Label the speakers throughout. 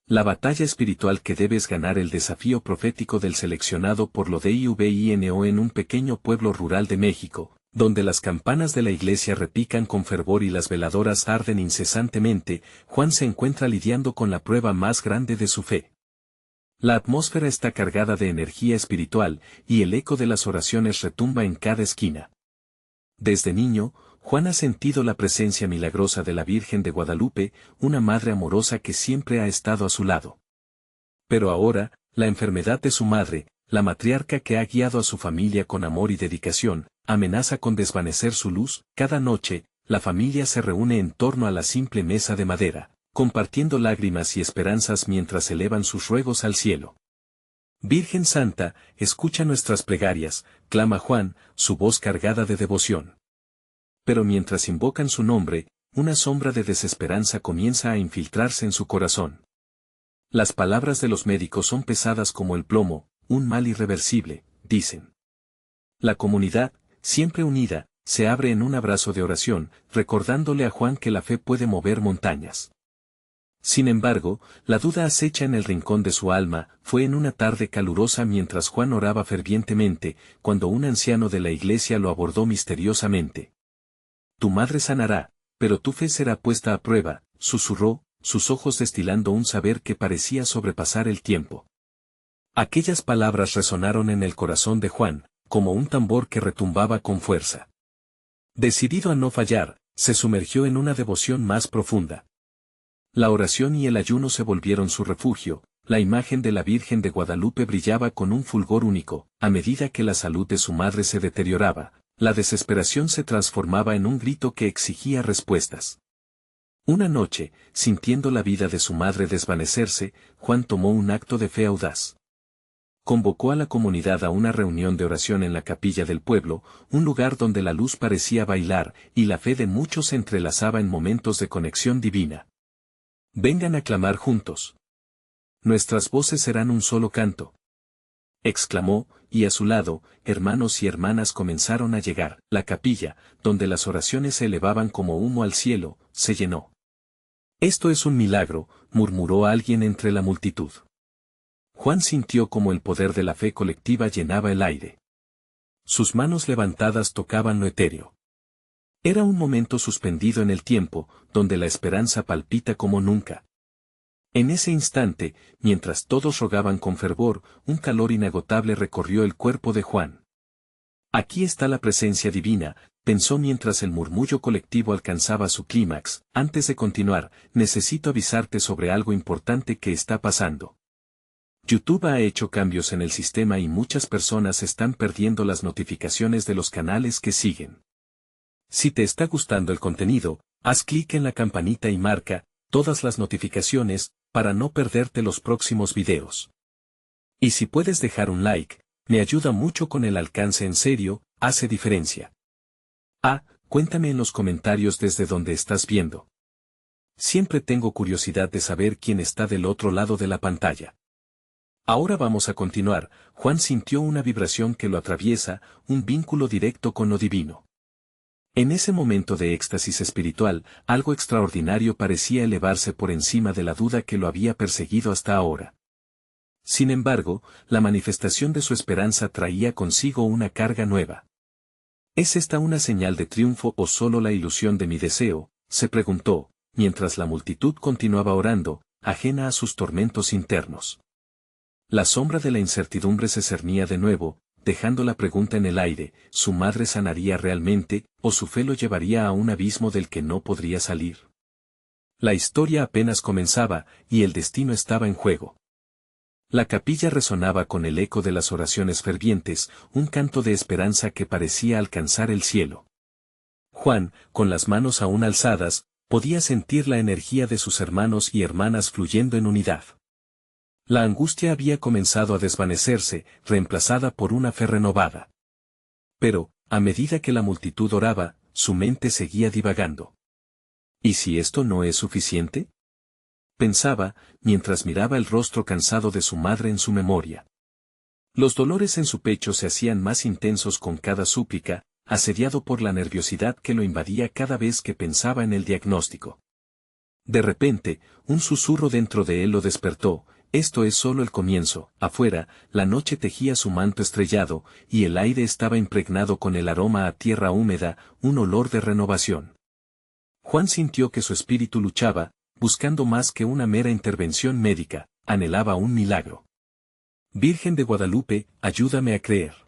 Speaker 1: La batalla espiritual que debes ganar. El desafío profético del seleccionado por lo DIVINO en un pequeño pueblo rural de México, donde las campanas de la iglesia repican con fervor y las veladoras arden incesantemente. Juan se encuentra lidiando con la prueba más grande de su fe. La atmósfera está cargada de energía espiritual, y el eco de las oraciones retumba en cada esquina. Desde niño, Juan ha sentido la presencia milagrosa de la Virgen de Guadalupe, una madre amorosa que siempre ha estado a su lado. Pero ahora, la enfermedad de su madre, la matriarca que ha guiado a su familia con amor y dedicación, amenaza con desvanecer su luz. Cada noche, la familia se reúne en torno a la simple mesa de madera, compartiendo lágrimas y esperanzas mientras elevan sus ruegos al cielo. Virgen Santa, escucha nuestras plegarias, clama Juan, su voz cargada de devoción. Pero mientras invocan su nombre, una sombra de desesperanza comienza a infiltrarse en su corazón. Las palabras de los médicos son pesadas como el plomo, un mal irreversible, dicen. La comunidad, siempre unida, se abre en un abrazo de oración, recordándole a Juan que la fe puede mover montañas. Sin embargo, la duda acecha en el rincón de su alma. Fue en una tarde calurosa mientras Juan oraba fervientemente, cuando un anciano de la iglesia lo abordó misteriosamente. Tu madre sanará, pero tu fe será puesta a prueba, susurró, sus ojos destilando un saber que parecía sobrepasar el tiempo. Aquellas palabras resonaron en el corazón de Juan, como un tambor que retumbaba con fuerza. Decidido a no fallar, se sumergió en una devoción más profunda. La oración y el ayuno se volvieron su refugio. La imagen de la Virgen de Guadalupe brillaba con un fulgor único. A medida que la salud de su madre se deterioraba, la desesperación se transformaba en un grito que exigía respuestas. Una noche, sintiendo la vida de su madre desvanecerse, Juan tomó un acto de fe audaz. Convocó a la comunidad a una reunión de oración en la capilla del pueblo, un lugar donde la luz parecía bailar, y la fe de muchos se entrelazaba en momentos de conexión divina. Vengan a clamar juntos. Nuestras voces serán un solo canto, exclamó, y a su lado, hermanos y hermanas comenzaron a llegar. La capilla, donde las oraciones se elevaban como humo al cielo, se llenó. Esto es un milagro, murmuró alguien entre la multitud. Juan sintió como el poder de la fe colectiva llenaba el aire. Sus manos levantadas tocaban lo etéreo. Era un momento suspendido en el tiempo, donde la esperanza palpita como nunca. En ese instante, mientras todos rogaban con fervor, un calor inagotable recorrió el cuerpo de Juan. Aquí está la presencia divina, pensó mientras el murmullo colectivo alcanzaba su clímax. Antes de continuar, necesito avisarte sobre algo importante que está pasando. YouTube ha hecho cambios en el sistema y muchas personas están perdiendo las notificaciones de los canales que siguen. Si te está gustando el contenido, haz clic en la campanita y marca todas las notificaciones, para no perderte los próximos videos. Y si puedes dejar un like, me ayuda mucho con el alcance. En serio, hace diferencia. Cuéntame en los comentarios desde donde estás viendo. Siempre tengo curiosidad de saber quién está del otro lado de la pantalla. Ahora vamos a continuar. Juan sintió una vibración que lo atraviesa, un vínculo directo con lo divino. En ese momento de éxtasis espiritual, algo extraordinario parecía elevarse por encima de la duda que lo había perseguido hasta ahora. Sin embargo, la manifestación de su esperanza traía consigo una carga nueva. ¿Es esta una señal de triunfo o solo la ilusión de mi deseo?, se preguntó, mientras la multitud continuaba orando, ajena a sus tormentos internos. La sombra de la incertidumbre se cernía de nuevo, dejando la pregunta en el aire: ¿su madre sanaría realmente, o su fe lo llevaría a un abismo del que no podría salir? La historia apenas comenzaba, y el destino estaba en juego. La capilla resonaba con el eco de las oraciones fervientes, un canto de esperanza que parecía alcanzar el cielo. Juan, con las manos aún alzadas, podía sentir la energía de sus hermanos y hermanas fluyendo en unidad. La angustia había comenzado a desvanecerse, reemplazada por una fe renovada. Pero, a medida que la multitud oraba, su mente seguía divagando. ¿Y si esto no es suficiente?, pensaba, mientras miraba el rostro cansado de su madre en su memoria. Los dolores en su pecho se hacían más intensos con cada súplica, asediado por la nerviosidad que lo invadía cada vez que pensaba en el diagnóstico. De repente, un susurro dentro de él lo despertó. Esto es solo el comienzo. Afuera, la noche tejía su manto estrellado, y el aire estaba impregnado con el aroma a tierra húmeda, un olor de renovación. Juan sintió que su espíritu luchaba, buscando más que una mera intervención médica, anhelaba un milagro. Virgen de Guadalupe, ayúdame a creer.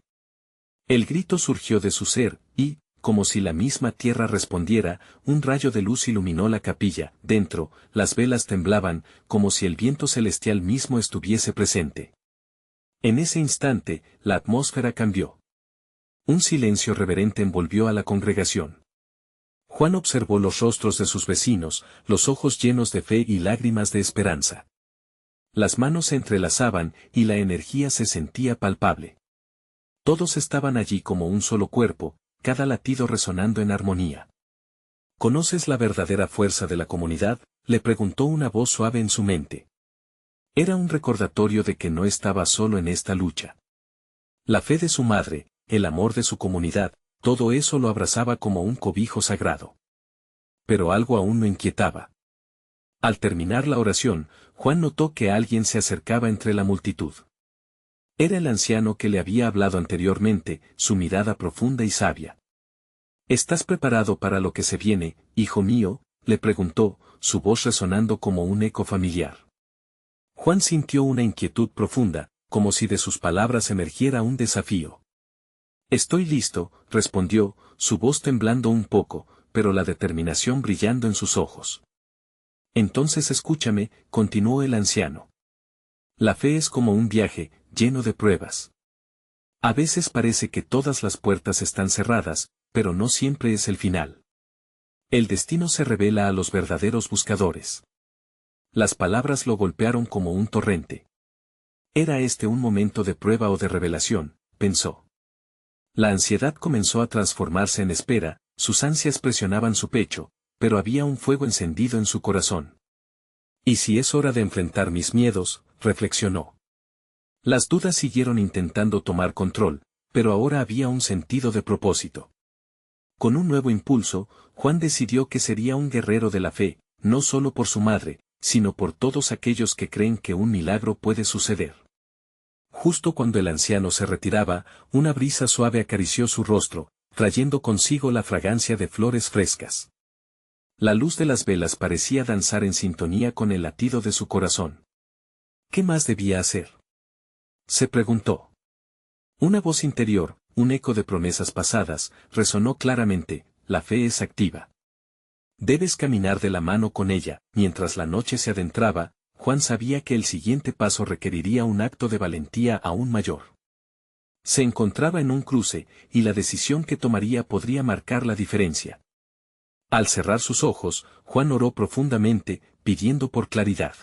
Speaker 1: El grito surgió de su ser, y, como si la misma tierra respondiera, un rayo de luz iluminó la capilla. Dentro, las velas temblaban, como si el viento celestial mismo estuviese presente. En ese instante, la atmósfera cambió. Un silencio reverente envolvió a la congregación. Juan observó los rostros de sus vecinos, los ojos llenos de fe y lágrimas de esperanza. Las manos se entrelazaban, y la energía se sentía palpable. Todos estaban allí como un solo cuerpo, cada latido resonando en armonía. ¿Conoces la verdadera fuerza de la comunidad?, le preguntó una voz suave en su mente. Era un recordatorio de que no estaba solo en esta lucha. La fe de su madre, el amor de su comunidad, todo eso lo abrazaba como un cobijo sagrado. Pero algo aún lo inquietaba. Al terminar la oración, Juan notó que alguien se acercaba entre la multitud. Era el anciano que le había hablado anteriormente, su mirada profunda y sabia. ¿Estás preparado para lo que se viene, hijo mío?, le preguntó, su voz resonando como un eco familiar. Juan sintió una inquietud profunda, como si de sus palabras emergiera un desafío. Estoy listo, respondió, su voz temblando un poco, pero la determinación brillando en sus ojos. Entonces escúchame, continuó el anciano. La fe es como un viaje, lleno de pruebas. A veces parece que todas las puertas están cerradas, pero no siempre es el final. El destino se revela a los verdaderos buscadores. Las palabras lo golpearon como un torrente. ¿Era este un momento de prueba o de revelación?, pensó. La ansiedad comenzó a transformarse en espera, sus ansias presionaban su pecho, pero había un fuego encendido en su corazón. ¿Y si es hora de enfrentar mis miedos?, reflexionó. Las dudas siguieron intentando tomar control, pero ahora había un sentido de propósito. Con un nuevo impulso, Juan decidió que sería un guerrero de la fe, no solo por su madre, sino por todos aquellos que creen que un milagro puede suceder. Justo cuando el anciano se retiraba, una brisa suave acarició su rostro, trayendo consigo la fragancia de flores frescas. La luz de las velas parecía danzar en sintonía con el latido de su corazón. ¿Qué más debía hacer?, se preguntó. Una voz interior, un eco de promesas pasadas, resonó claramente: la fe es activa. Debes caminar de la mano con ella. Mientras la noche se adentraba, Juan sabía que el siguiente paso requeriría un acto de valentía aún mayor. Se encontraba en un cruce, y la decisión que tomaría podría marcar la diferencia. Al cerrar sus ojos, Juan oró profundamente, pidiendo por claridad.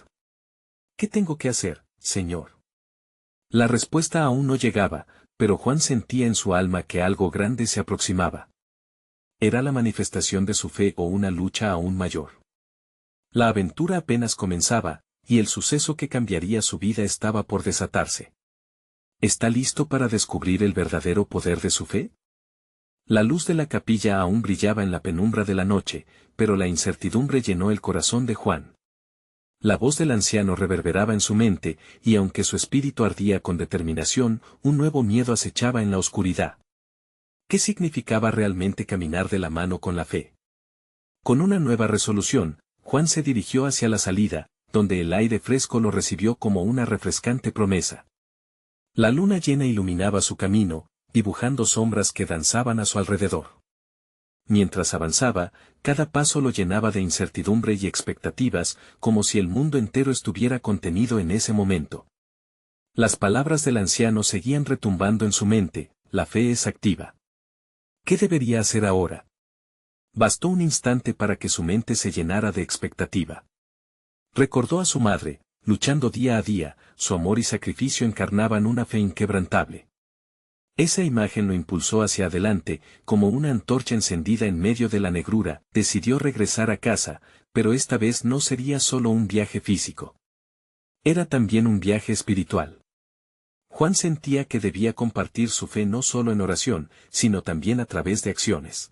Speaker 1: ¿Qué tengo que hacer, Señor? La respuesta aún no llegaba, pero Juan sentía en su alma que algo grande se aproximaba. ¿Era la manifestación de su fe o una lucha aún mayor? La aventura apenas comenzaba, y el suceso que cambiaría su vida estaba por desatarse. ¿Está listo para descubrir el verdadero poder de su fe? La luz de la capilla aún brillaba en la penumbra de la noche, pero la incertidumbre llenó el corazón de Juan. La voz del anciano reverberaba en su mente, y aunque su espíritu ardía con determinación, un nuevo miedo acechaba en la oscuridad. ¿Qué significaba realmente caminar de la mano con la fe? Con una nueva resolución, Juan se dirigió hacia la salida, donde el aire fresco lo recibió como una refrescante promesa. La luna llena iluminaba su camino, dibujando sombras que danzaban a su alrededor. Mientras avanzaba, cada paso lo llenaba de incertidumbre y expectativas, como si el mundo entero estuviera contenido en ese momento. Las palabras del anciano seguían retumbando en su mente: la fe es activa. ¿Qué debería hacer ahora? Bastó un instante para que su mente se llenara de expectativa. Recordó a su madre, luchando día a día, su amor y sacrificio encarnaban una fe inquebrantable. Esa imagen lo impulsó hacia adelante, como una antorcha encendida en medio de la negrura. Decidió regresar a casa, pero esta vez no sería solo un viaje físico. Era también un viaje espiritual. Juan sentía que debía compartir su fe no solo en oración, sino también a través de acciones.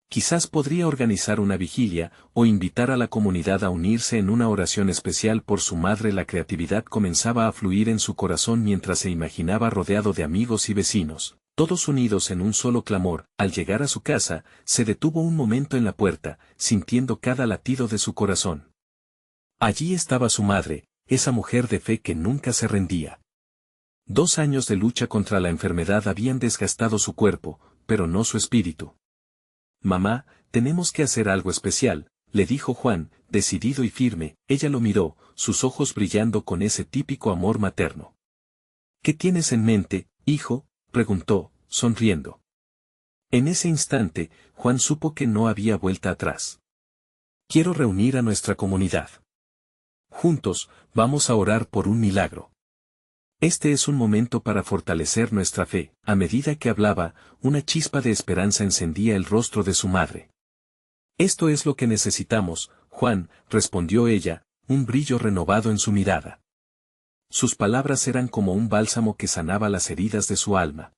Speaker 1: Quizás podría organizar una vigilia, o invitar a la comunidad a unirse en una oración especial por su madre. La creatividad comenzaba a fluir en su corazón mientras se imaginaba rodeado de amigos y vecinos, todos unidos en un solo clamor. Al llegar a su casa, se detuvo un momento en la puerta, sintiendo cada latido de su corazón. Allí estaba su madre, esa mujer de fe que nunca se rendía. 2 años de lucha contra la enfermedad habían desgastado su cuerpo, pero no su espíritu. «Mamá, tenemos que hacer algo especial», le dijo Juan, decidido y firme. Ella lo miró, sus ojos brillando con ese típico amor materno. «¿Qué tienes en mente, hijo?», preguntó, sonriendo. En ese instante, Juan supo que no había vuelta atrás. «Quiero reunir a nuestra comunidad. Juntos, vamos a orar por un milagro. Este es un momento para fortalecer nuestra fe». A medida que hablaba, una chispa de esperanza encendía el rostro de su madre. «Esto es lo que necesitamos, Juan», respondió ella, un brillo renovado en su mirada. Sus palabras eran como un bálsamo que sanaba las heridas de su alma.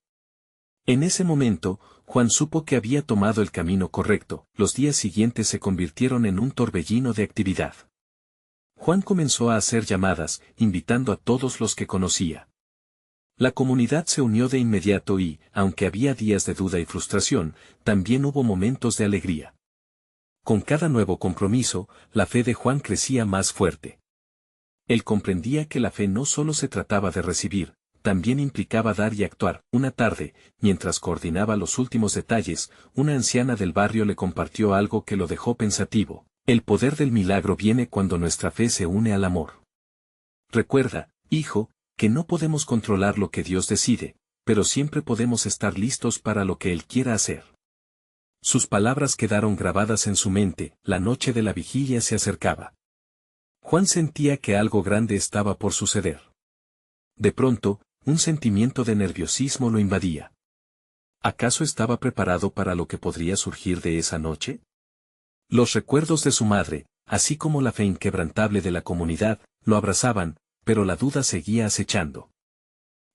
Speaker 1: En ese momento, Juan supo que había tomado el camino correcto. Los días siguientes se convirtieron en un torbellino de actividad. Juan comenzó a hacer llamadas, invitando a todos los que conocía. La comunidad se unió de inmediato y, aunque había días de duda y frustración, también hubo momentos de alegría. Con cada nuevo compromiso, la fe de Juan crecía más fuerte. Él comprendía que la fe no solo se trataba de recibir, también implicaba dar y actuar. Una tarde, mientras coordinaba los últimos detalles, una anciana del barrio le compartió algo que lo dejó pensativo. «El poder del milagro viene cuando nuestra fe se une al amor. Recuerda, hijo, que no podemos controlar lo que Dios decide, pero siempre podemos estar listos para lo que Él quiera hacer». Sus palabras quedaron grabadas en su mente. La noche de la vigilia se acercaba. Juan sentía que algo grande estaba por suceder. De pronto, un sentimiento de nerviosismo lo invadía. ¿Acaso estaba preparado para lo que podría surgir de esa noche? Los recuerdos de su madre, así como la fe inquebrantable de la comunidad, lo abrazaban, pero la duda seguía acechando.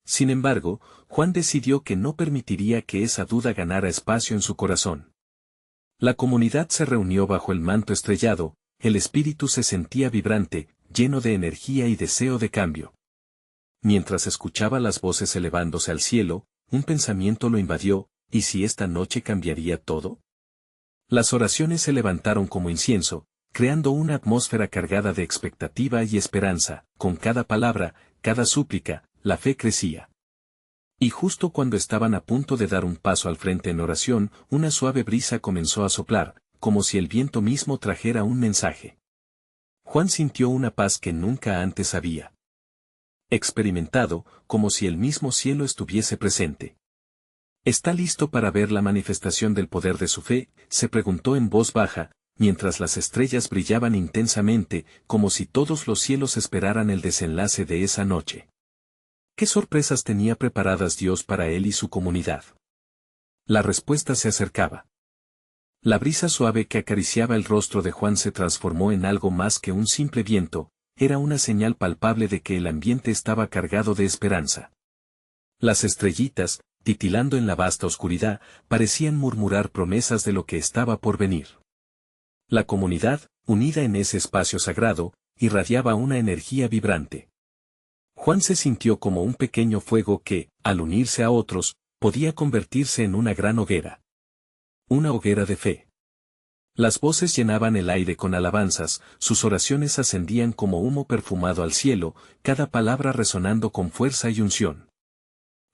Speaker 1: Sin embargo, Juan decidió que no permitiría que esa duda ganara espacio en su corazón. La comunidad se reunió bajo el manto estrellado, el espíritu se sentía vibrante, lleno de energía y deseo de cambio. Mientras escuchaba las voces elevándose al cielo, un pensamiento lo invadió: ¿y si esta noche cambiaría todo? Las oraciones se levantaron como incienso, creando una atmósfera cargada de expectativa y esperanza. Con cada palabra, cada súplica, la fe crecía. Y justo cuando estaban a punto de dar un paso al frente en oración, una suave brisa comenzó a soplar, como si el viento mismo trajera un mensaje. Juan sintió una paz que nunca antes había experimentado, como si el mismo cielo estuviese presente. ¿Está listo para ver la manifestación del poder de su fe?, se preguntó en voz baja, mientras las estrellas brillaban intensamente, como si todos los cielos esperaran el desenlace de esa noche. ¿Qué sorpresas tenía preparadas Dios para él y su comunidad? La respuesta se acercaba. La brisa suave que acariciaba el rostro de Juan se transformó en algo más que un simple viento, era una señal palpable de que el ambiente estaba cargado de esperanza. Las estrellitas, titilando en la vasta oscuridad, parecían murmurar promesas de lo que estaba por venir. La comunidad, unida en ese espacio sagrado, irradiaba una energía vibrante. Juan se sintió como un pequeño fuego que, al unirse a otros, podía convertirse en una gran hoguera. Una hoguera de fe. Las voces llenaban el aire con alabanzas, sus oraciones ascendían como humo perfumado al cielo, cada palabra resonando con fuerza y unción.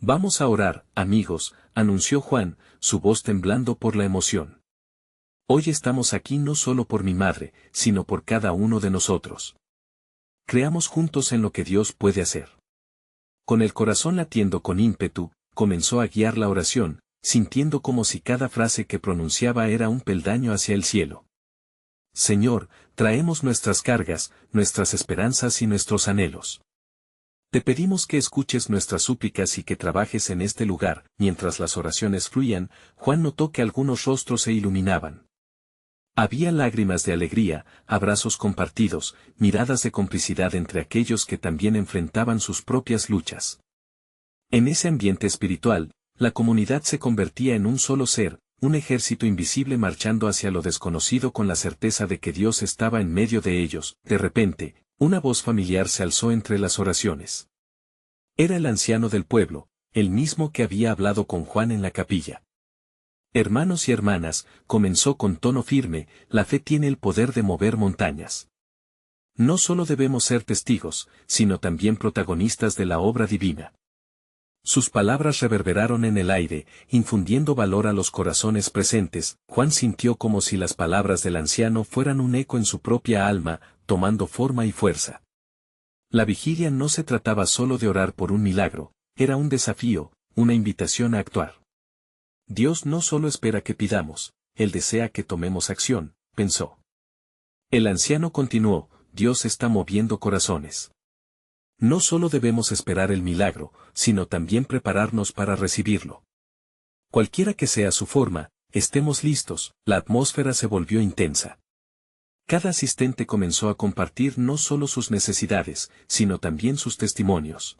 Speaker 1: «Vamos a orar, amigos», anunció Juan, su voz temblando por la emoción. «Hoy estamos aquí no solo por mi madre, sino por cada uno de nosotros. Creamos juntos en lo que Dios puede hacer». Con el corazón latiendo con ímpetu, comenzó a guiar la oración, sintiendo como si cada frase que pronunciaba era un peldaño hacia el cielo. «Señor, traemos nuestras cargas, nuestras esperanzas y nuestros anhelos. Te pedimos que escuches nuestras súplicas y que trabajes en este lugar». Mientras las oraciones fluían, Juan notó que algunos rostros se iluminaban. Había lágrimas de alegría, abrazos compartidos, miradas de complicidad entre aquellos que también enfrentaban sus propias luchas. En ese ambiente espiritual, la comunidad se convertía en un solo ser, un ejército invisible marchando hacia lo desconocido con la certeza de que Dios estaba en medio de ellos. De repente, una voz familiar se alzó entre las oraciones. Era el anciano del pueblo, el mismo que había hablado con Juan en la capilla. Hermanos y hermanas, comenzó con tono firme, la fe tiene el poder de mover montañas. No solo debemos ser testigos, sino también protagonistas de la obra divina. Sus palabras reverberaron en el aire, infundiendo valor a los corazones presentes. Juan sintió como si las palabras del anciano fueran un eco en su propia alma, tomando forma y fuerza. La vigilia no se trataba solo de orar por un milagro, era un desafío, una invitación a actuar. Dios no solo espera que pidamos, Él desea que tomemos acción, pensó. El anciano continuó, Dios está moviendo corazones. No solo debemos esperar el milagro, sino también prepararnos para recibirlo. Cualquiera que sea su forma, estemos listos. La atmósfera se volvió intensa. Cada asistente comenzó a compartir no solo sus necesidades, sino también sus testimonios.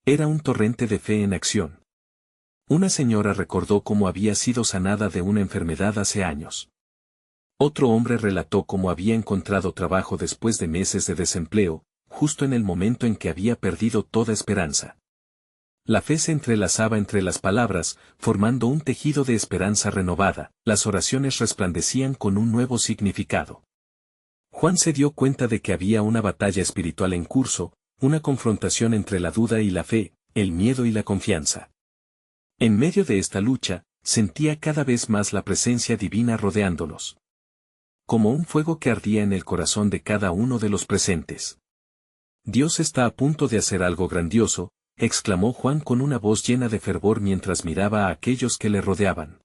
Speaker 1: Era un torrente de fe en acción. Una señora recordó cómo había sido sanada de una enfermedad hace años. Otro hombre relató cómo había encontrado trabajo después de meses de desempleo, justo en el momento en que había perdido toda esperanza. La fe se entrelazaba entre las palabras, formando un tejido de esperanza renovada. Las oraciones resplandecían con un nuevo significado. Juan se dio cuenta de que había una batalla espiritual en curso, una confrontación entre la duda y la fe, el miedo y la confianza. En medio de esta lucha, sentía cada vez más la presencia divina rodeándolos. Como un fuego que ardía en el corazón de cada uno de los presentes. Dios está a punto de hacer algo grandioso, exclamó Juan con una voz llena de fervor mientras miraba a aquellos que le rodeaban.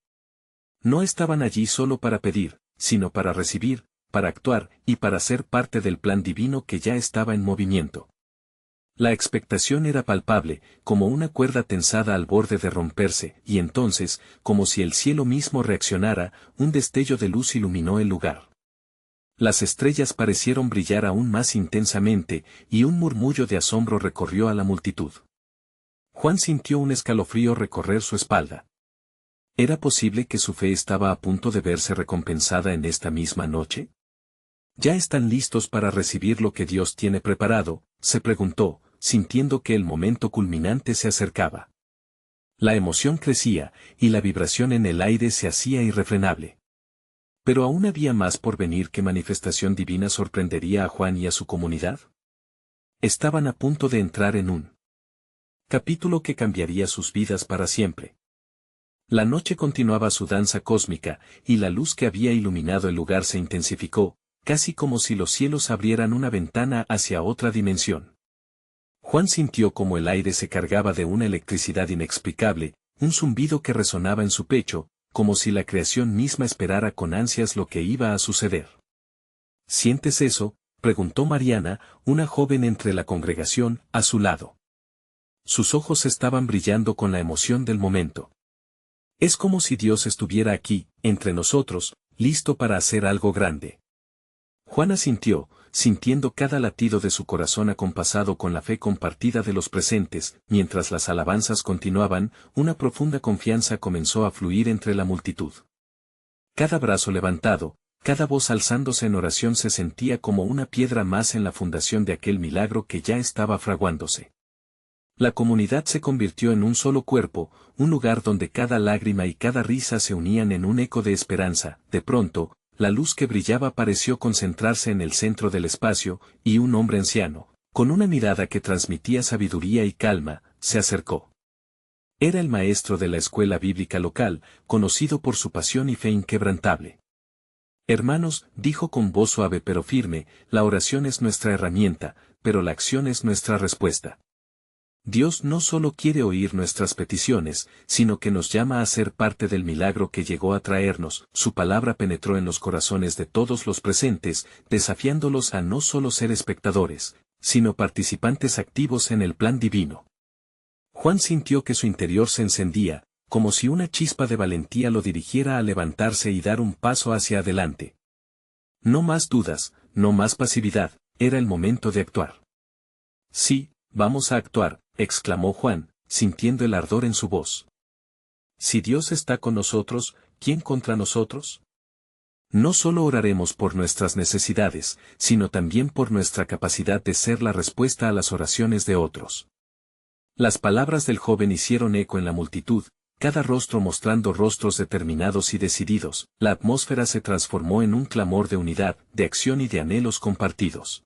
Speaker 1: No estaban allí solo para pedir, sino para recibir, para actuar y para ser parte del plan divino que ya estaba en movimiento. La expectación era palpable, como una cuerda tensada al borde de romperse, y entonces, como si el cielo mismo reaccionara, un destello de luz iluminó el lugar. Las estrellas parecieron brillar aún más intensamente, y un murmullo de asombro recorrió a la multitud. Juan sintió un escalofrío recorrer su espalda. ¿Era posible que su fe estaba a punto de verse recompensada en esta misma noche? ¿Ya están listos para recibir lo que Dios tiene preparado?, se preguntó, sintiendo que el momento culminante se acercaba. La emoción crecía, y la vibración en el aire se hacía irrefrenable. Pero aún había más por venir. ¿Qué manifestación divina sorprendería a Juan y a su comunidad? Estaban a punto de entrar en un capítulo que cambiaría sus vidas para siempre. La noche continuaba su danza cósmica, y la luz que había iluminado el lugar se intensificó, casi como si los cielos abrieran una ventana hacia otra dimensión. Juan sintió como el aire se cargaba de una electricidad inexplicable, un zumbido que resonaba en su pecho, como si la creación misma esperara con ansias lo que iba a suceder. ¿Sientes eso?, preguntó Mariana, una joven entre la congregación, a su lado. Sus ojos estaban brillando con la emoción del momento. Es como si Dios estuviera aquí, entre nosotros, listo para hacer algo grande. Juan asintió, sintiendo cada latido de su corazón acompasado con la fe compartida de los presentes. Mientras las alabanzas continuaban, una profunda confianza comenzó a fluir entre la multitud. Cada brazo levantado, cada voz alzándose en oración se sentía como una piedra más en la fundación de aquel milagro que ya estaba fraguándose. La comunidad se convirtió en un solo cuerpo, un lugar donde cada lágrima y cada risa se unían en un eco de esperanza. De pronto, la luz que brillaba pareció concentrarse en el centro del espacio, y un hombre anciano, con una mirada que transmitía sabiduría y calma, se acercó. Era el maestro de la escuela bíblica local, conocido por su pasión y fe inquebrantable. Hermanos, dijo con voz suave pero firme, la oración es nuestra herramienta, pero la acción es nuestra respuesta. Dios no solo quiere oír nuestras peticiones, sino que nos llama a ser parte del milagro que llegó a traernos. Su palabra penetró en los corazones de todos los presentes, desafiándolos a no solo ser espectadores, sino participantes activos en el plan divino. Juan sintió que su interior se encendía, como si una chispa de valentía lo dirigiera a levantarse y dar un paso hacia adelante. No más dudas, no más pasividad, era el momento de actuar. Sí, vamos a actuar, exclamó Juan, sintiendo el ardor en su voz. Si Dios está con nosotros, ¿quién contra nosotros? No solo oraremos por nuestras necesidades, sino también por nuestra capacidad de ser la respuesta a las oraciones de otros. Las palabras del joven hicieron eco en la multitud, cada rostro mostrando rostros determinados y decididos. La atmósfera se transformó en un clamor de unidad, de acción y de anhelos compartidos.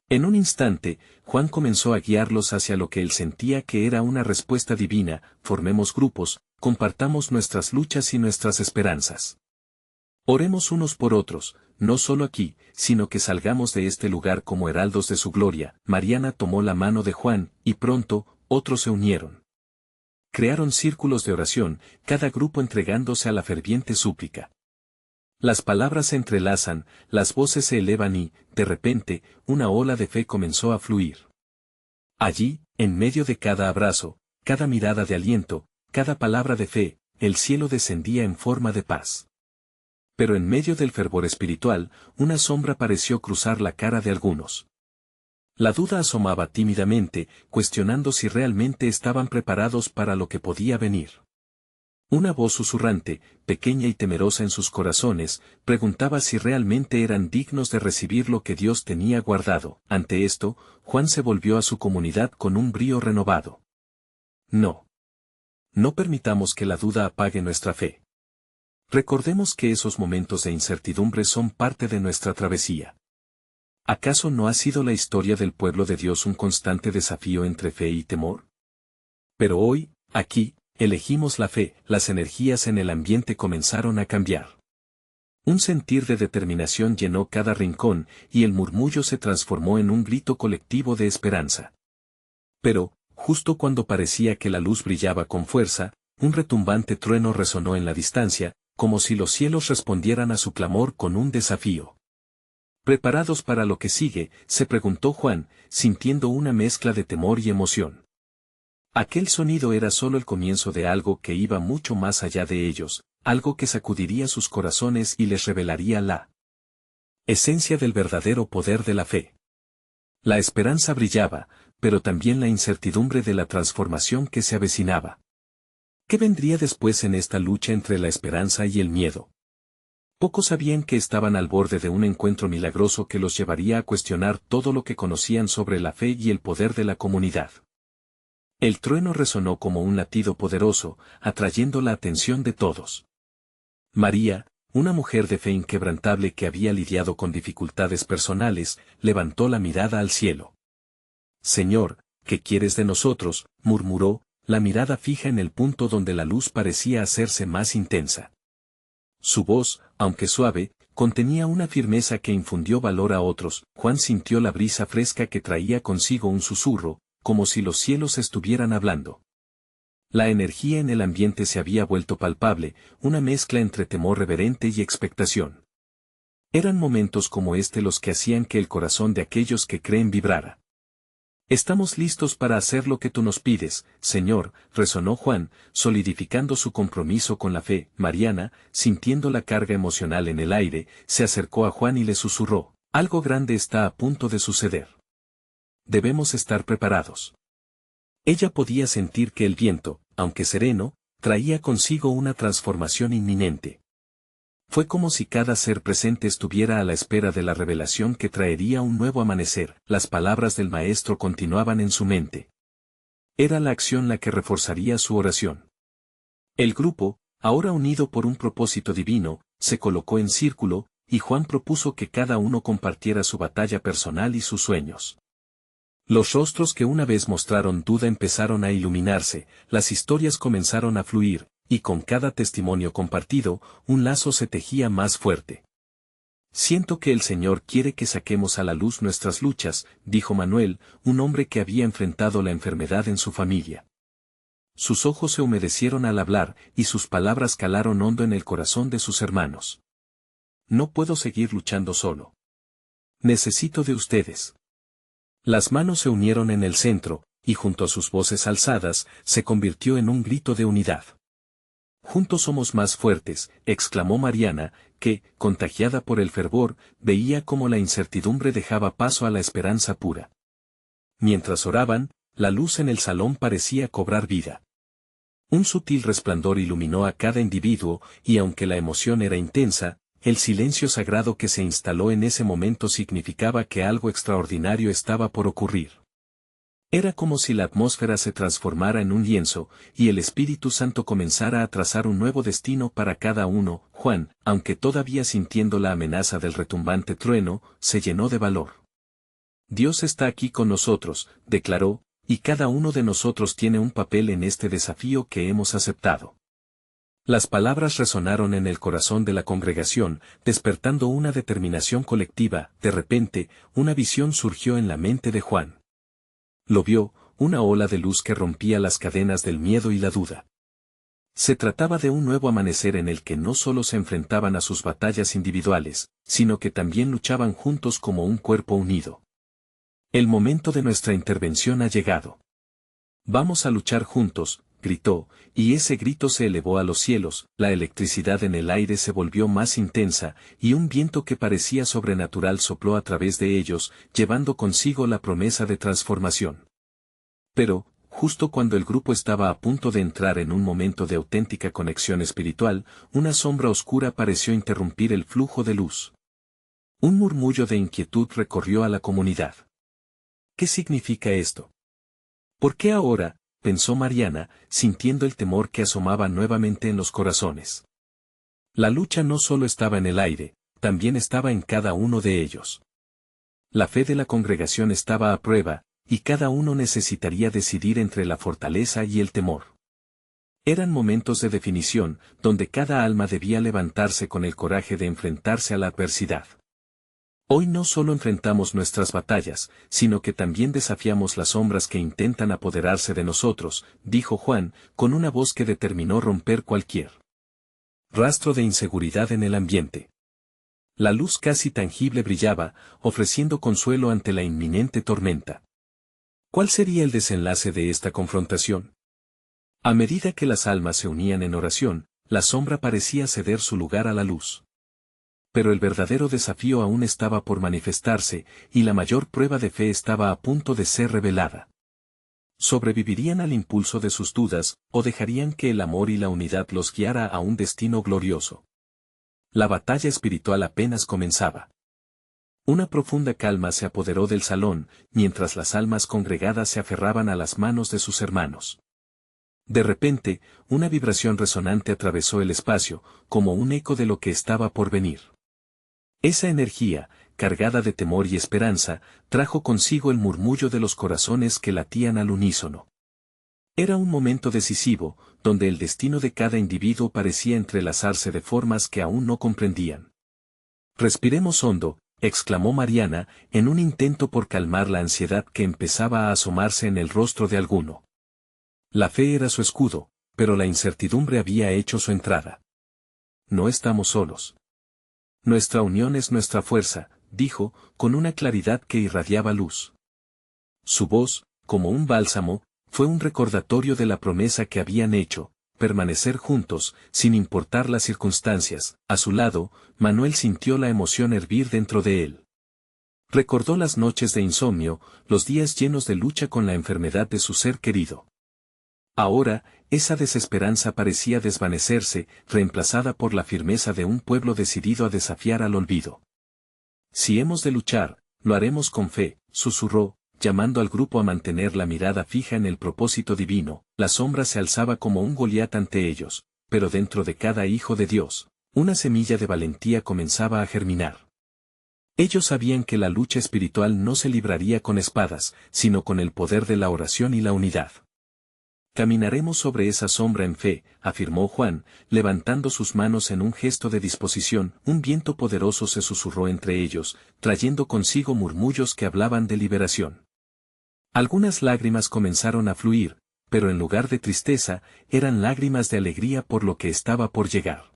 Speaker 1: En un instante, Juan comenzó a guiarlos hacia lo que él sentía que era una respuesta divina: formemos grupos, compartamos nuestras luchas y nuestras esperanzas. Oremos unos por otros, no solo aquí, sino que salgamos de este lugar como heraldos de su gloria. Mariana tomó la mano de Juan, y pronto, otros se unieron. Crearon círculos de oración, cada grupo entregándose a la ferviente súplica. Las palabras se entrelazan, las voces se elevan y, de repente, una ola de fe comenzó a fluir. Allí, en medio de cada abrazo, cada mirada de aliento, cada palabra de fe, el cielo descendía en forma de paz. Pero en medio del fervor espiritual, una sombra pareció cruzar la cara de algunos. La duda asomaba tímidamente, cuestionando si realmente estaban preparados para lo que podía venir. Una voz susurrante, pequeña y temerosa en sus corazones, preguntaba si realmente eran dignos de recibir lo que Dios tenía guardado. Ante esto, Juan se volvió a su comunidad con un brío renovado. No. No permitamos que la duda apague nuestra fe. Recordemos que esos momentos de incertidumbre son parte de nuestra travesía. ¿Acaso no ha sido la historia del pueblo de Dios un constante desafío entre fe y temor? Pero hoy, aquí, elegimos la fe. Las energías en el ambiente comenzaron a cambiar. Un sentir de determinación llenó cada rincón, y el murmullo se transformó en un grito colectivo de esperanza. Pero, justo cuando parecía que la luz brillaba con fuerza, un retumbante trueno resonó en la distancia, como si los cielos respondieran a su clamor con un desafío. ¿Preparados para lo que sigue?, se preguntó Juan, sintiendo una mezcla de temor y emoción. Aquel sonido era solo el comienzo de algo que iba mucho más allá de ellos, algo que sacudiría sus corazones y les revelaría la esencia del verdadero poder de la fe. La esperanza brillaba, pero también la incertidumbre de la transformación que se avecinaba. ¿Qué vendría después en esta lucha entre la esperanza y el miedo? Pocos sabían que estaban al borde de un encuentro milagroso que los llevaría a cuestionar todo lo que conocían sobre la fe y el poder de la comunidad. El trueno resonó como un latido poderoso, atrayendo la atención de todos. María, una mujer de fe inquebrantable que había lidiado con dificultades personales, levantó la mirada al cielo. «Señor, ¿qué quieres de nosotros?», murmuró, la mirada fija en el punto donde la luz parecía hacerse más intensa. Su voz, aunque suave, contenía una firmeza que infundió valor a otros. Juan sintió la brisa fresca que traía consigo un susurro, como si los cielos estuvieran hablando. La energía en el ambiente se había vuelto palpable, una mezcla entre temor reverente y expectación. Eran momentos como este los que hacían que el corazón de aquellos que creen vibrara. «Estamos listos para hacer lo que tú nos pides, Señor», resonó Juan, solidificando su compromiso con la fe. Mariana, sintiendo la carga emocional en el aire, se acercó a Juan y le susurró: «Algo grande está a punto de suceder. Debemos estar preparados». Ella podía sentir que el viento, aunque sereno, traía consigo una transformación inminente. Fue como si cada ser presente estuviera a la espera de la revelación que traería un nuevo amanecer. Las palabras del maestro continuaban en su mente. Era la acción la que reforzaría su oración. El grupo, ahora unido por un propósito divino, se colocó en círculo, y Juan propuso que cada uno compartiera su batalla personal y sus sueños. Los rostros que una vez mostraron duda empezaron a iluminarse, las historias comenzaron a fluir, y con cada testimonio compartido, un lazo se tejía más fuerte. «Siento que el Señor quiere que saquemos a la luz nuestras luchas», dijo Manuel, un hombre que había enfrentado la enfermedad en su familia. Sus ojos se humedecieron al hablar, y sus palabras calaron hondo en el corazón de sus hermanos. «No puedo seguir luchando solo. Necesito de ustedes». Las manos se unieron en el centro, y junto a sus voces alzadas, se convirtió en un grito de unidad. «Juntos somos más fuertes», exclamó Mariana, que, contagiada por el fervor, veía cómo la incertidumbre dejaba paso a la esperanza pura. Mientras oraban, la luz en el salón parecía cobrar vida. Un sutil resplandor iluminó a cada individuo, y aunque la emoción era intensa, el silencio sagrado que se instaló en ese momento significaba que algo extraordinario estaba por ocurrir. Era como si la atmósfera se transformara en un lienzo, y el Espíritu Santo comenzara a trazar un nuevo destino para cada uno. Juan, aunque todavía sintiendo la amenaza del retumbante trueno, se llenó de valor. Dios está aquí con nosotros, declaró, y cada uno de nosotros tiene un papel en este desafío que hemos aceptado. Las palabras resonaron en el corazón de la congregación, despertando una determinación colectiva. De repente, una visión surgió en la mente de Juan. Lo vio, una ola de luz que rompía las cadenas del miedo y la duda. Se trataba de un nuevo amanecer en el que no solo se enfrentaban a sus batallas individuales, sino que también luchaban juntos como un cuerpo unido. El momento de nuestra intervención ha llegado. Vamos a luchar juntos, gritó, y ese grito se elevó a los cielos, la electricidad en el aire se volvió más intensa, y un viento que parecía sobrenatural sopló a través de ellos, llevando consigo la promesa de transformación. Pero, justo cuando el grupo estaba a punto de entrar en un momento de auténtica conexión espiritual, una sombra oscura pareció interrumpir el flujo de luz. Un murmullo de inquietud recorrió a la comunidad. ¿Qué significa esto? ¿Por qué ahora?, pensó Mariana, sintiendo el temor que asomaba nuevamente en los corazones. La lucha no solo estaba en el aire, también estaba en cada uno de ellos. La fe de la congregación estaba a prueba, y cada uno necesitaría decidir entre la fortaleza y el temor. Eran momentos de definición, donde cada alma debía levantarse con el coraje de enfrentarse a la adversidad. Hoy no solo enfrentamos nuestras batallas, sino que también desafiamos las sombras que intentan apoderarse de nosotros, dijo Juan, con una voz que determinó romper cualquier rastro de inseguridad en el ambiente. La luz casi tangible brillaba, ofreciendo consuelo ante la inminente tormenta. ¿Cuál sería el desenlace de esta confrontación? A medida que las almas se unían en oración, la sombra parecía ceder su lugar a la luz. Pero el verdadero desafío aún estaba por manifestarse, y la mayor prueba de fe estaba a punto de ser revelada. ¿Sobrevivirían al impulso de sus dudas, o dejarían que el amor y la unidad los guiara a un destino glorioso? La batalla espiritual apenas comenzaba. Una profunda calma se apoderó del salón, mientras las almas congregadas se aferraban a las manos de sus hermanos. De repente, una vibración resonante atravesó el espacio, como un eco de lo que estaba por venir. Esa energía, cargada de temor y esperanza, trajo consigo el murmullo de los corazones que latían al unísono. Era un momento decisivo, donde el destino de cada individuo parecía entrelazarse de formas que aún no comprendían. Respiremos hondo, exclamó Mariana, en un intento por calmar la ansiedad que empezaba a asomarse en el rostro de alguno. La fe era su escudo, pero la incertidumbre había hecho su entrada. No estamos solos. Nuestra unión es nuestra fuerza, dijo, con una claridad que irradiaba luz. Su voz, como un bálsamo, fue un recordatorio de la promesa que habían hecho, permanecer juntos, sin importar las circunstancias. A su lado, Manuel sintió la emoción hervir dentro de él. Recordó las noches de insomnio, los días llenos de lucha con la enfermedad de su ser querido. Ahora, esa desesperanza parecía desvanecerse, reemplazada por la firmeza de un pueblo decidido a desafiar al olvido. Si hemos de luchar, lo haremos con fe, susurró, llamando al grupo a mantener la mirada fija en el propósito divino. La sombra se alzaba como un Goliat ante ellos, pero dentro de cada hijo de Dios, una semilla de valentía comenzaba a germinar. Ellos sabían que la lucha espiritual no se libraría con espadas, sino con el poder de la oración y la unidad. Caminaremos sobre esa sombra en fe, afirmó Juan, levantando sus manos en un gesto de disposición. Un viento poderoso se susurró entre ellos, trayendo consigo murmullos que hablaban de liberación. Algunas lágrimas comenzaron a fluir, pero en lugar de tristeza, eran lágrimas de alegría por lo que estaba por llegar.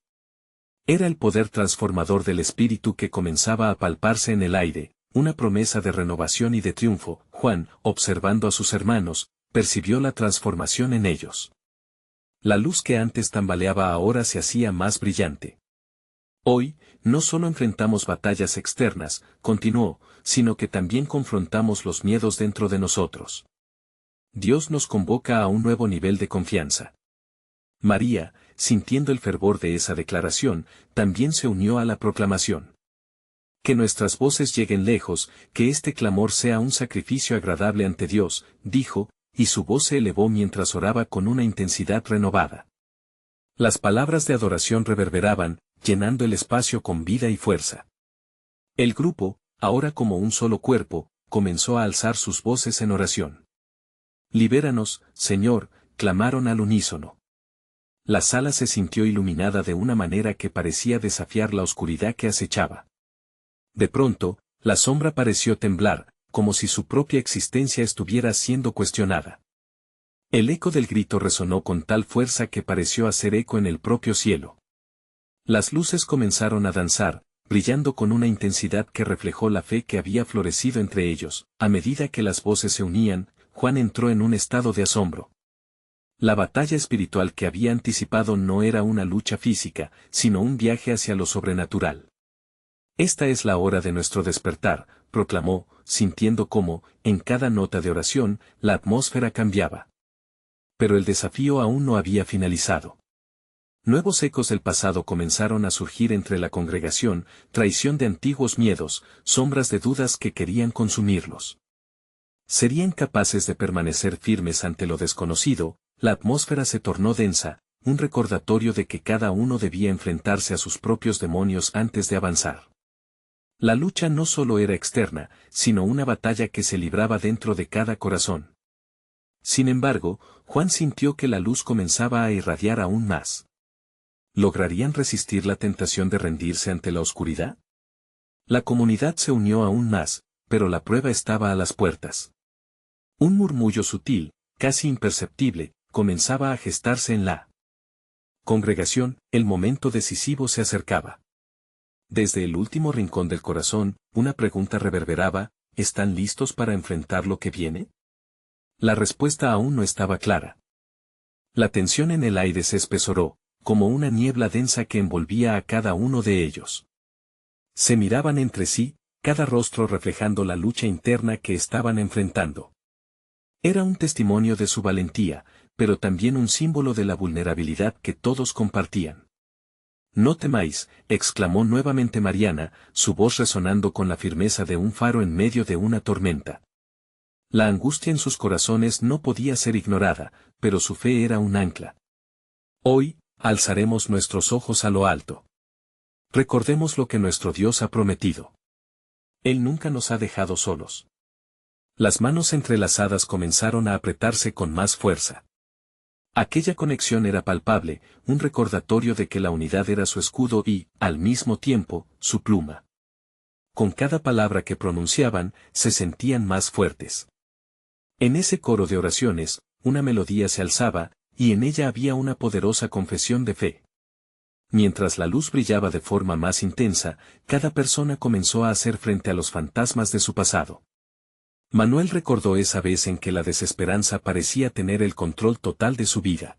Speaker 1: Era el poder transformador del espíritu que comenzaba a palparse en el aire, una promesa de renovación y de triunfo. Juan, observando a sus hermanos, percibió la transformación en ellos. La luz que antes tambaleaba ahora se hacía más brillante. Hoy, no solo enfrentamos batallas externas, continuó, sino que también confrontamos los miedos dentro de nosotros. Dios nos convoca a un nuevo nivel de confianza. María, sintiendo el fervor de esa declaración, también se unió a la proclamación. Que nuestras voces lleguen lejos, que este clamor sea un sacrificio agradable ante Dios, dijo, y su voz se elevó mientras oraba con una intensidad renovada. Las palabras de adoración reverberaban, llenando el espacio con vida y fuerza. El grupo, ahora como un solo cuerpo, comenzó a alzar sus voces en oración. Libéranos, Señor, clamaron al unísono. La sala se sintió iluminada de una manera que parecía desafiar la oscuridad que acechaba. De pronto, la sombra pareció temblar, como si su propia existencia estuviera siendo cuestionada. El eco del grito resonó con tal fuerza que pareció hacer eco en el propio cielo. Las luces comenzaron a danzar, brillando con una intensidad que reflejó la fe que había florecido entre ellos. A medida que las voces se unían, Juan entró en un estado de asombro. La batalla espiritual que había anticipado no era una lucha física, sino un viaje hacia lo sobrenatural. Esta es la hora de nuestro despertar, proclamó, sintiendo cómo, en cada nota de oración, la atmósfera cambiaba. Pero el desafío aún no había finalizado. Nuevos ecos del pasado comenzaron a surgir entre la congregación, traición de antiguos miedos, sombras de dudas que querían consumirlos. ¿Serían capaces de permanecer firmes ante lo desconocido? La atmósfera se tornó densa, un recordatorio de que cada uno debía enfrentarse a sus propios demonios antes de avanzar. La lucha no solo era externa, sino una batalla que se libraba dentro de cada corazón. Sin embargo, Juan sintió que la luz comenzaba a irradiar aún más. ¿Lograrían resistir la tentación de rendirse ante la oscuridad? La comunidad se unió aún más, pero la prueba estaba a las puertas. Un murmullo sutil, casi imperceptible, comenzaba a gestarse en la congregación. El momento decisivo se acercaba. Desde el último rincón del corazón, una pregunta reverberaba: ¿están listos para enfrentar lo que viene? La respuesta aún no estaba clara. La tensión en el aire se espesoró, como una niebla densa que envolvía a cada uno de ellos. Se miraban entre sí, cada rostro reflejando la lucha interna que estaban enfrentando. Era un testimonio de su valentía, pero también un símbolo de la vulnerabilidad que todos compartían. «No temáis», exclamó nuevamente Mariana, su voz resonando con la firmeza de un faro en medio de una tormenta. La angustia en sus corazones no podía ser ignorada, pero su fe era un ancla. Hoy, alzaremos nuestros ojos a lo alto. Recordemos lo que nuestro Dios ha prometido. Él nunca nos ha dejado solos. Las manos entrelazadas comenzaron a apretarse con más fuerza. Aquella conexión era palpable, un recordatorio de que la unidad era su escudo y, al mismo tiempo, su pluma. Con cada palabra que pronunciaban, se sentían más fuertes. En ese coro de oraciones, una melodía se alzaba, y en ella había una poderosa confesión de fe. Mientras la luz brillaba de forma más intensa, cada persona comenzó a hacer frente a los fantasmas de su pasado. Manuel recordó esa vez en que la desesperanza parecía tener el control total de su vida.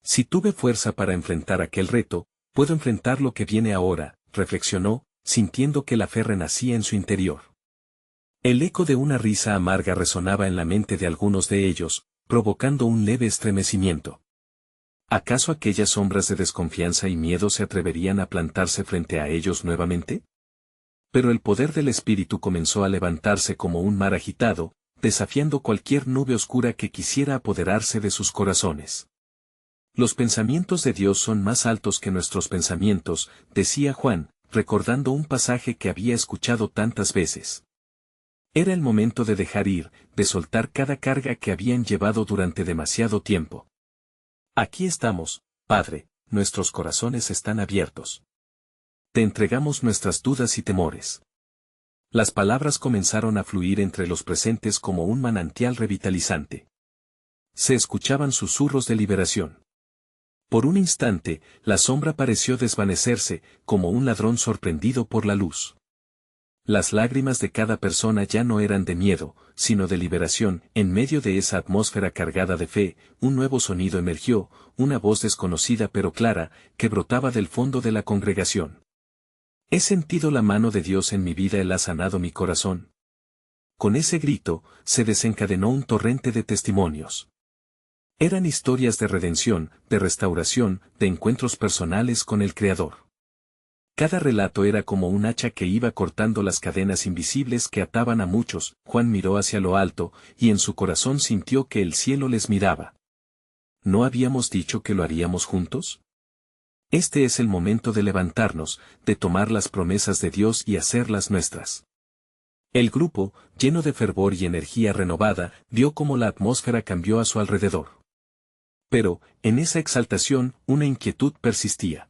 Speaker 1: Si tuve fuerza para enfrentar aquel reto, puedo enfrentar lo que viene ahora, reflexionó, sintiendo que la fe renacía en su interior. El eco de una risa amarga resonaba en la mente de algunos de ellos, provocando un leve estremecimiento. ¿Acaso aquellas sombras de desconfianza y miedo se atreverían a plantarse frente a ellos nuevamente? Pero el poder del espíritu comenzó a levantarse como un mar agitado, desafiando cualquier nube oscura que quisiera apoderarse de sus corazones. Los pensamientos de Dios son más altos que nuestros pensamientos, decía Juan, recordando un pasaje que había escuchado tantas veces. Era el momento de dejar ir, de soltar cada carga que habían llevado durante demasiado tiempo. Aquí estamos, Padre, nuestros corazones están abiertos. Te entregamos nuestras dudas y temores. Las palabras comenzaron a fluir entre los presentes como un manantial revitalizante. Se escuchaban susurros de liberación. Por un instante, la sombra pareció desvanecerse, como un ladrón sorprendido por la luz. Las lágrimas de cada persona ya no eran de miedo, sino de liberación. En medio de esa atmósfera cargada de fe, un nuevo sonido emergió, una voz desconocida pero clara, que brotaba del fondo de la congregación. He sentido la mano de Dios en mi vida, Él ha sanado mi corazón. Con ese grito, se desencadenó un torrente de testimonios. Eran historias de redención, de restauración, de encuentros personales con el Creador. Cada relato era como un hacha que iba cortando las cadenas invisibles que ataban a muchos. Juan miró hacia lo alto, y en su corazón sintió que el cielo les miraba. ¿No habíamos dicho que lo haríamos juntos? Este es el momento de levantarnos, de tomar las promesas de Dios y hacerlas nuestras. El grupo, lleno de fervor y energía renovada, vio cómo la atmósfera cambió a su alrededor. Pero, en esa exaltación, una inquietud persistía.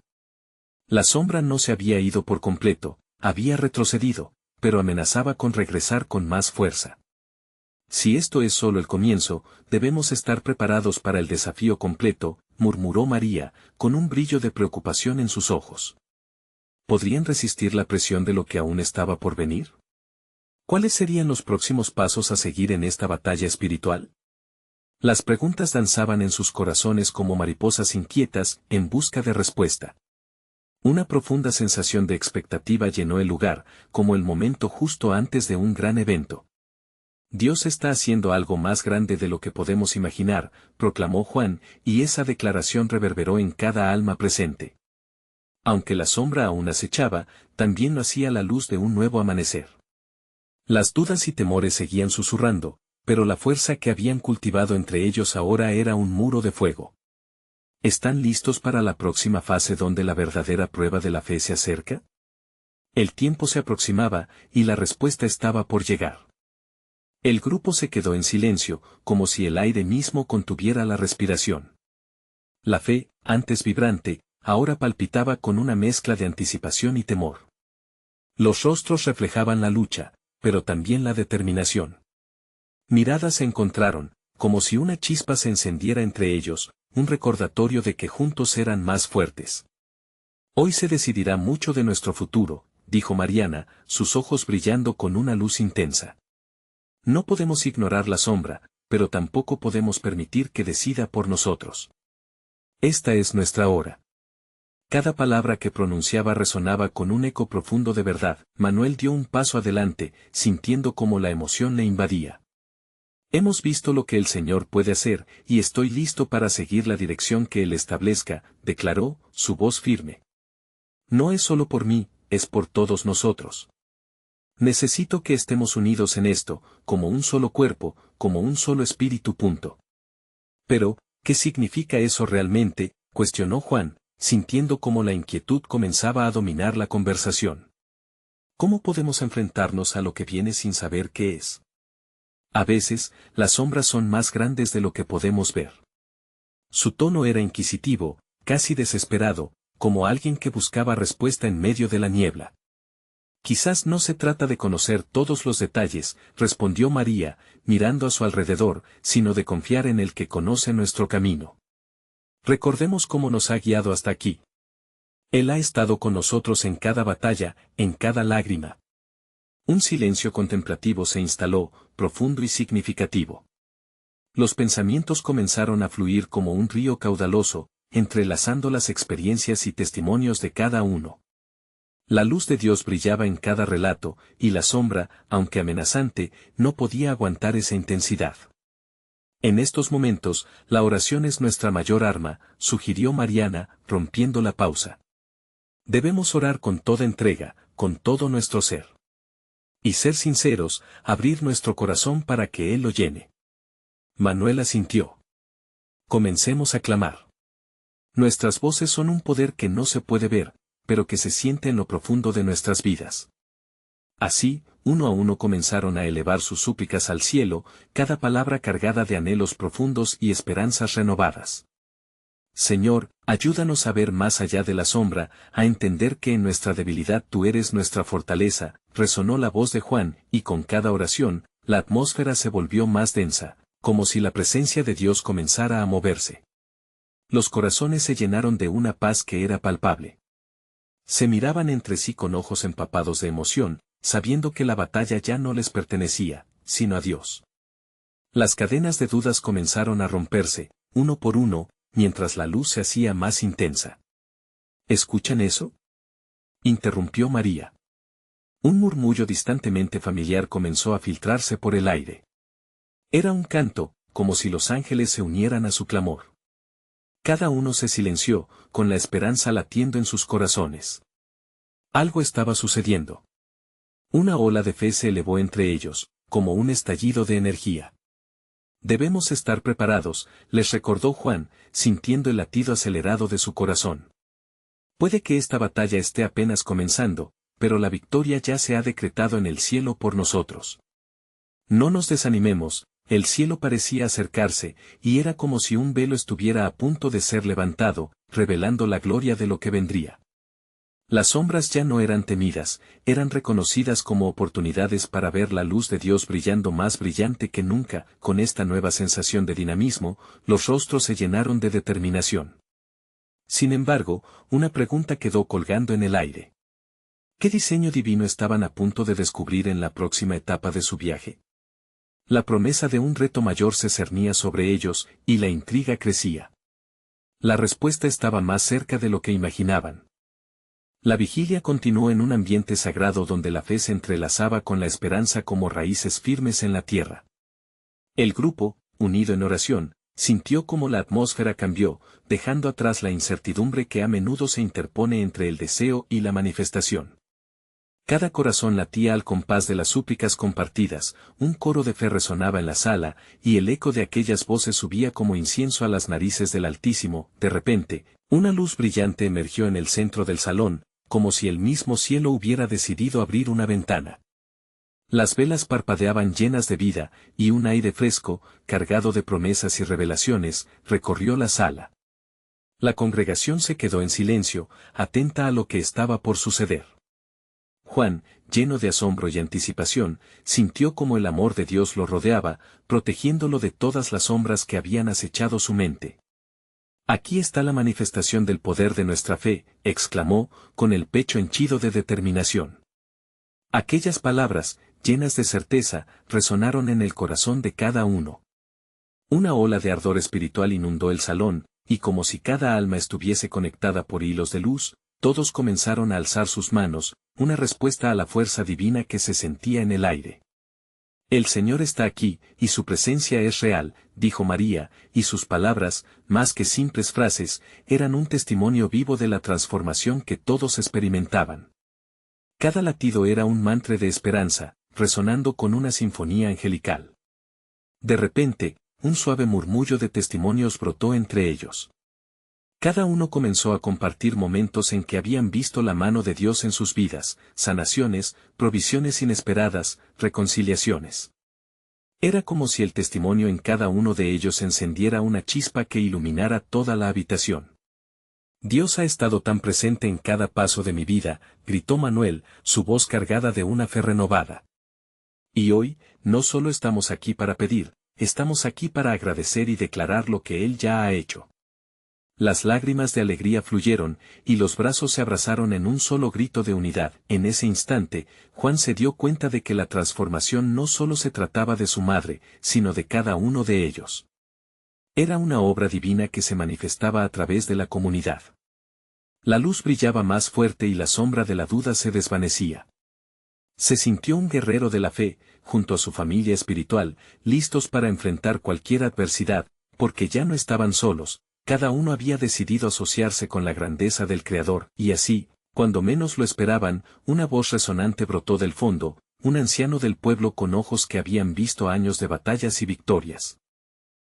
Speaker 1: La sombra no se había ido por completo, había retrocedido, pero amenazaba con regresar con más fuerza. Si esto es solo el comienzo, debemos estar preparados para el desafío completo, murmuró María, con un brillo de preocupación en sus ojos. ¿Podrían resistir la presión de lo que aún estaba por venir? ¿Cuáles serían los próximos pasos a seguir en esta batalla espiritual? Las preguntas danzaban en sus corazones como mariposas inquietas, en busca de respuesta. Una profunda sensación de expectativa llenó el lugar, como el momento justo antes de un gran evento. Dios está haciendo algo más grande de lo que podemos imaginar, proclamó Juan, y esa declaración reverberó en cada alma presente. Aunque la sombra aún acechaba, también lo hacía la luz de un nuevo amanecer. Las dudas y temores seguían susurrando, pero la fuerza que habían cultivado entre ellos ahora era un muro de fuego. ¿Están listos para la próxima fase donde la verdadera prueba de la fe se acerca? El tiempo se aproximaba, y la respuesta estaba por llegar. El grupo se quedó en silencio, como si el aire mismo contuviera la respiración. La fe, antes vibrante, ahora palpitaba con una mezcla de anticipación y temor. Los rostros reflejaban la lucha, pero también la determinación. Miradas se encontraron, como si una chispa se encendiera entre ellos, un recordatorio de que juntos eran más fuertes. Hoy se decidirá mucho de nuestro futuro, dijo Mariana, sus ojos brillando con una luz intensa. No podemos ignorar la sombra, pero tampoco podemos permitir que decida por nosotros. Esta es nuestra hora. Cada palabra que pronunciaba resonaba con un eco profundo de verdad. Manuel dio un paso adelante, sintiendo cómo la emoción le invadía. Hemos visto lo que el Señor puede hacer, y estoy listo para seguir la dirección que Él establezca, declaró, su voz firme. No es solo por mí, es por todos nosotros. Necesito que estemos unidos en esto, como un solo cuerpo, como un solo espíritu. Pero, ¿qué significa eso realmente?, cuestionó Juan, sintiendo cómo la inquietud comenzaba a dominar la conversación. ¿Cómo podemos enfrentarnos a lo que viene sin saber qué es? A veces, las sombras son más grandes de lo que podemos ver. Su tono era inquisitivo, casi desesperado, como alguien que buscaba respuesta en medio de la niebla. Quizás no se trata de conocer todos los detalles, respondió María, mirando a su alrededor, sino de confiar en el que conoce nuestro camino. Recordemos cómo nos ha guiado hasta aquí. Él ha estado con nosotros en cada batalla, en cada lágrima. Un silencio contemplativo se instaló, profundo y significativo. Los pensamientos comenzaron a fluir como un río caudaloso, entrelazando las experiencias y testimonios de cada uno. La luz de Dios brillaba en cada relato, y la sombra, aunque amenazante, no podía aguantar esa intensidad. En estos momentos, la oración es nuestra mayor arma, sugirió Mariana, rompiendo la pausa. Debemos orar con toda entrega, con todo nuestro ser. Y ser sinceros, abrir nuestro corazón para que Él lo llene. Manuel asintió. Comencemos a clamar. Nuestras voces son un poder que no se puede ver, pero que se siente en lo profundo de nuestras vidas. Así, uno a uno comenzaron a elevar sus súplicas al cielo, cada palabra cargada de anhelos profundos y esperanzas renovadas. Señor, ayúdanos a ver más allá de la sombra, a entender que en nuestra debilidad tú eres nuestra fortaleza, resonó la voz de Juan, y con cada oración, la atmósfera se volvió más densa, como si la presencia de Dios comenzara a moverse. Los corazones se llenaron de una paz que era palpable. Se miraban entre sí con ojos empapados de emoción, sabiendo que la batalla ya no les pertenecía, sino a Dios. Las cadenas de dudas comenzaron a romperse, uno por uno, mientras la luz se hacía más intensa. ¿Escuchan eso?, interrumpió María. Un murmullo distantemente familiar comenzó a filtrarse por el aire. Era un canto, como si los ángeles se unieran a su clamor. Cada uno se silenció, con la esperanza latiendo en sus corazones. Algo estaba sucediendo. Una ola de fe se elevó entre ellos, como un estallido de energía. Debemos estar preparados, les recordó Juan, sintiendo el latido acelerado de su corazón. Puede que esta batalla esté apenas comenzando, pero la victoria ya se ha decretado en el cielo por nosotros. No nos desanimemos, el cielo parecía acercarse, y era como si un velo estuviera a punto de ser levantado, revelando la gloria de lo que vendría. Las sombras ya no eran temidas, eran reconocidas como oportunidades para ver la luz de Dios brillando más brillante que nunca. Con esta nueva sensación de dinamismo, los rostros se llenaron de determinación. Sin embargo, una pregunta quedó colgando en el aire. ¿Qué diseño divino estaban a punto de descubrir en la próxima etapa de su viaje? La promesa de un reto mayor se cernía sobre ellos, y la intriga crecía. La respuesta estaba más cerca de lo que imaginaban. La vigilia continuó en un ambiente sagrado donde la fe se entrelazaba con la esperanza como raíces firmes en la tierra. El grupo, unido en oración, sintió como la atmósfera cambió, dejando atrás la incertidumbre que a menudo se interpone entre el deseo y la manifestación. Cada corazón latía al compás de las súplicas compartidas, un coro de fe resonaba en la sala, y el eco de aquellas voces subía como incienso a las narices del Altísimo. De repente, una luz brillante emergió en el centro del salón, como si el mismo cielo hubiera decidido abrir una ventana. Las velas parpadeaban llenas de vida, y un aire fresco, cargado de promesas y revelaciones, recorrió la sala. La congregación se quedó en silencio, atenta a lo que estaba por suceder. Juan, lleno de asombro y anticipación, sintió como el amor de Dios lo rodeaba, protegiéndolo de todas las sombras que habían acechado su mente. Aquí está la manifestación del poder de nuestra fe, exclamó, con el pecho henchido de determinación. Aquellas palabras, llenas de certeza, resonaron en el corazón de cada uno. Una ola de ardor espiritual inundó el salón, y como si cada alma estuviese conectada por hilos de luz, todos comenzaron a alzar sus manos, una respuesta a la fuerza divina que se sentía en el aire. El Señor está aquí, y su presencia es real, dijo María, y sus palabras, más que simples frases, eran un testimonio vivo de la transformación que todos experimentaban. Cada latido era un mantra de esperanza, resonando con una sinfonía angelical. De repente, un suave murmullo de testimonios brotó entre ellos. Cada uno comenzó a compartir momentos en que habían visto la mano de Dios en sus vidas, sanaciones, provisiones inesperadas, reconciliaciones. Era como si el testimonio en cada uno de ellos encendiera una chispa que iluminara toda la habitación. Dios ha estado tan presente en cada paso de mi vida, gritó Manuel, su voz cargada de una fe renovada. Y hoy, no solo estamos aquí para pedir, estamos aquí para agradecer y declarar lo que Él ya ha hecho. Las lágrimas de alegría fluyeron, y los brazos se abrazaron en un solo grito de unidad. En ese instante, Juan se dio cuenta de que la transformación no solo se trataba de su madre, sino de cada uno de ellos. Era una obra divina que se manifestaba a través de la comunidad. La luz brillaba más fuerte y la sombra de la duda se desvanecía. Se sintió un guerrero de la fe, junto a su familia espiritual, listos para enfrentar cualquier adversidad, porque ya no estaban solos. Cada uno había decidido asociarse con la grandeza del Creador, y así, cuando menos lo esperaban, una voz resonante brotó del fondo, un anciano del pueblo con ojos que habían visto años de batallas y victorias.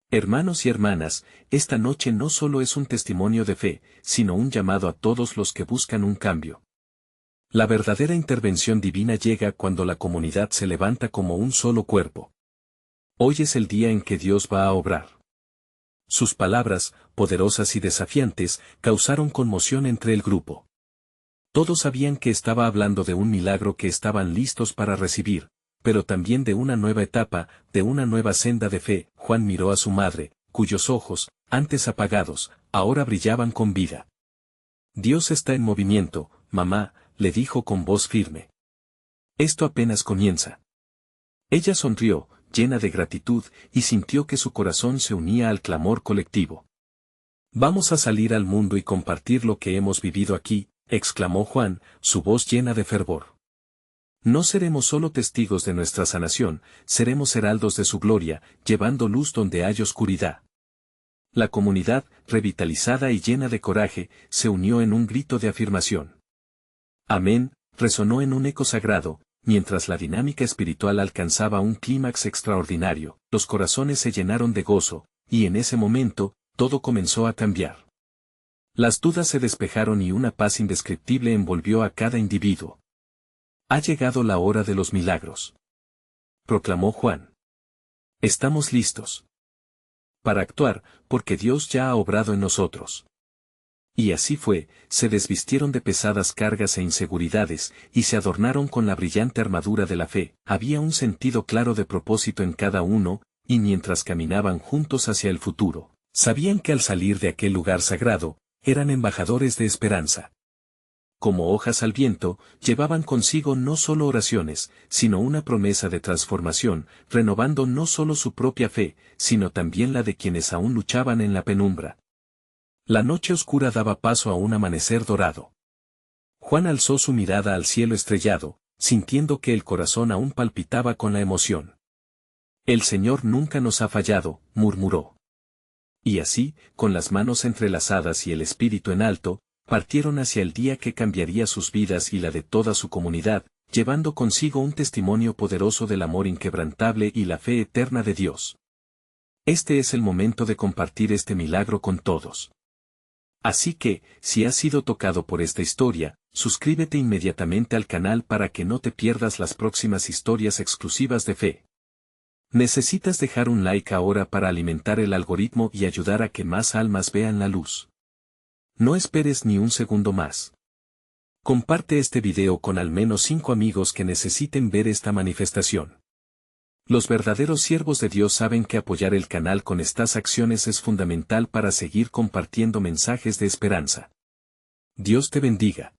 Speaker 1: Hermanos y hermanas, esta noche no solo es un testimonio de fe, sino un llamado a todos los que buscan un cambio. La verdadera intervención divina llega cuando la comunidad se levanta como un solo cuerpo. Hoy es el día en que Dios va a obrar. Sus palabras, poderosas y desafiantes, causaron conmoción entre el grupo. Todos sabían que estaba hablando de un milagro que estaban listos para recibir, pero también de una nueva etapa, de una nueva senda de fe. Juan miró a su madre, cuyos ojos, antes apagados, ahora brillaban con vida. Dios está en movimiento, mamá, le dijo con voz firme. Esto apenas comienza. Ella sonrió, llena de gratitud, y sintió que su corazón se unía al clamor colectivo. Vamos a salir al mundo y compartir lo que hemos vivido aquí, exclamó Juan, su voz llena de fervor. No seremos solo testigos de nuestra sanación, seremos heraldos de su gloria, llevando luz donde hay oscuridad. La comunidad, revitalizada y llena de coraje, se unió en un grito de afirmación. Amén, resonó en un eco sagrado, mientras la dinámica espiritual alcanzaba un clímax extraordinario, los corazones se llenaron de gozo, y en ese momento, todo comenzó a cambiar. Las dudas se despejaron y una paz indescriptible envolvió a cada individuo. Ha llegado la hora de los milagros, proclamó Juan. Estamos listos para actuar, porque Dios ya ha obrado en nosotros. Y así fue, se desvistieron de pesadas cargas e inseguridades, y se adornaron con la brillante armadura de la fe. Había un sentido claro de propósito en cada uno, y mientras caminaban juntos hacia el futuro, sabían que al salir de aquel lugar sagrado, eran embajadores de esperanza. Como hojas al viento, llevaban consigo no solo oraciones, sino una promesa de transformación, renovando no solo su propia fe, sino también la de quienes aún luchaban en la penumbra. La noche oscura daba paso a un amanecer dorado. Juan alzó su mirada al cielo estrellado, sintiendo que el corazón aún palpitaba con la emoción. El Señor nunca nos ha fallado, murmuró. Y así, con las manos entrelazadas y el espíritu en alto, partieron hacia el día que cambiaría sus vidas y la de toda su comunidad, llevando consigo un testimonio poderoso del amor inquebrantable y la fe eterna de Dios. Este es el momento de compartir este milagro con todos. Así que, si has sido tocado por esta historia, suscríbete inmediatamente al canal para que no te pierdas las próximas historias exclusivas de fe. Necesitas dejar un like ahora para alimentar el algoritmo y ayudar a que más almas vean la luz. No esperes ni un segundo más. Comparte este video con al menos 5 amigos que necesiten ver esta manifestación. Los verdaderos siervos de Dios saben que apoyar el canal con estas acciones es fundamental para seguir compartiendo mensajes de esperanza. Dios te bendiga.